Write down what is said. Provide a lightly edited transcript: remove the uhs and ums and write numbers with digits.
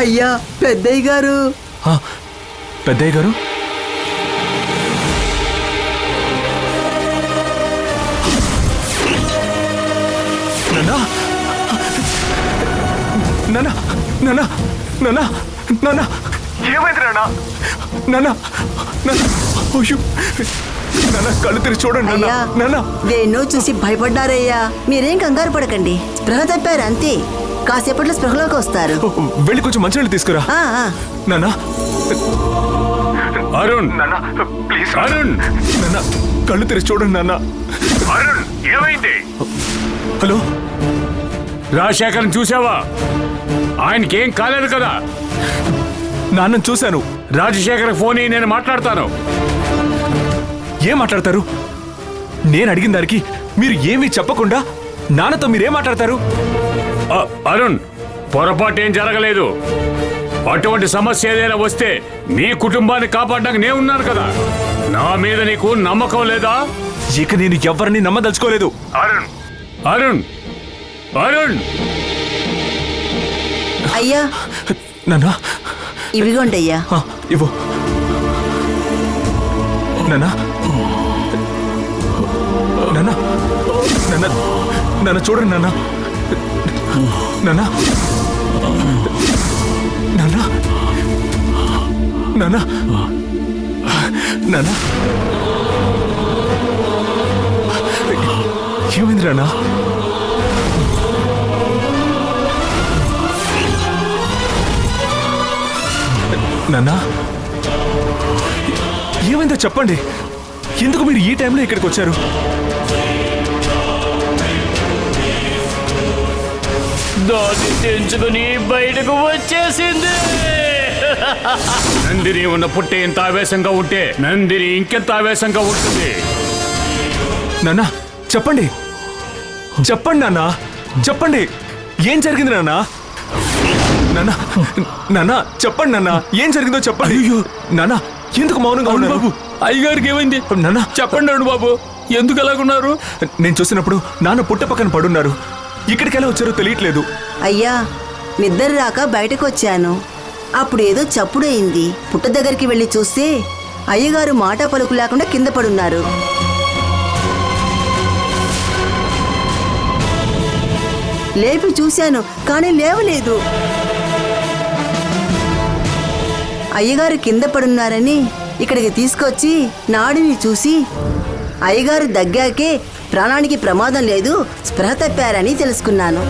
అయ్యా పెద్దయ్య గారు. పెద్దయ్య గారు? నాన్నా నాన్నా నాన్నా నాన్నా నాన్నా ఏమైంది నాన్నా? నాన్నా నాన్నా అయ్యో నాన్నా కళ్ళు తెరిచి చూడండి నాన్నా. నాన్నా దేన్నో చూసి భయపడ్డారయ్యా. మీరేం కంగారు పడకండి, స్పృహ తప్పారు అంతే. కాసేపట్లో స్పృహలోకి వస్తారు. వెళ్ళి కొంచెం మంచినీళ్ళు తీసుకురా. నాన్నా అరుణ్, ప్లీజ్ అరుణ్. నాన్నా కళ్ళు తెరిచి చూడండి నాన్నా. అరుణ్ ఏమైంది? హలో, రాజశేఖర్ని చూసావా? ఆయనకేం కాలేదు కదా? నాన్నని చూశాను. రాజశేఖర్ ఫోన్ నేను మాట్లాడతాను. ఏం మాట్లాడతారు? నేను అడిగిన దానికి మీరు ఏమీ చెప్పకుండా నాన్నతో మీరేం మాట్లాడతారు? అరుణ్, పొరపాటు ఏం జరగలేదు. అటువంటి సమస్య ఏదైనా వస్తే నీ కుటుంబాన్ని కాపాడడానికి నేను ఉన్నాను కదా. నా మీద నీకు నమ్మకం లేదా? ఇక నేను ఎవరిని నమ్మదలుచుకోలేదు. అరుణ్ అరుణ్ అరుణ్ అయ్యా నాన్నా ఇవిగోండి అయ్యా. ఇవ్వు నాన్నా. నాన్నా నాన్నా నాన్న చూడండి నాన్నా. నాన్నా నాన్నా నాన్నా నాన్నా ఏమైంది నాన్నా? నాన్నా ఏమైందో చెప్పండి. ఎందుకు మీరు ఈ టైంలో ఇక్కడికి వచ్చారు? దాన్ని తెంచుకుని బయటకు వచ్చేసింది. నందిని ఉన్న పుట్టే ఇంత ఆవేశంగా ఉంటే నందిని ఇంకెంత ఆవేశంగా ఉంటుంది. నాన్నా చెప్పండి, చెప్పండి నాన్నా, చెప్పండి. ఏం జరిగింది నాన్నా? నాన్నా నాన్నా చెప్పండి నాన్నా, ఏం జరిగిందో చెప్పండి. నాన్నా ఎందుకు మౌనంగా ఉన్నారు? బాబు, అయ్యగారికి ఏమైంది? నాన్నా చెప్పండి అరుణ్ బాబు, ఎందుకు అలాగున్నారు? నేను చూసినప్పుడు నాన్న పుట్ట పక్కన పడున్నారు. ఇక్కడికి ఎలా వచ్చారో తెలియట్లేదు. అయ్యా నిద్ర రాక బయటకు వచ్చాను. అప్పుడు ఏదో చప్పుడు అయింది. పుట్ట దగ్గరికి వెళ్ళి చూస్తే అయ్యగారు మాట పలుకు లేకుండా కింద పడున్నారు. లేపి చూశాను కానీ లేవలేదు. అయ్యగారు కింద పడున్నారని ఇక్కడికి తీసుకొచ్చి నాడిని చూసి అయ్యగారు దగ్గాకే ప్రాణానికి ప్రమాదం లేదు, స్పృహ తప్పారని తెలుసుకున్నాను.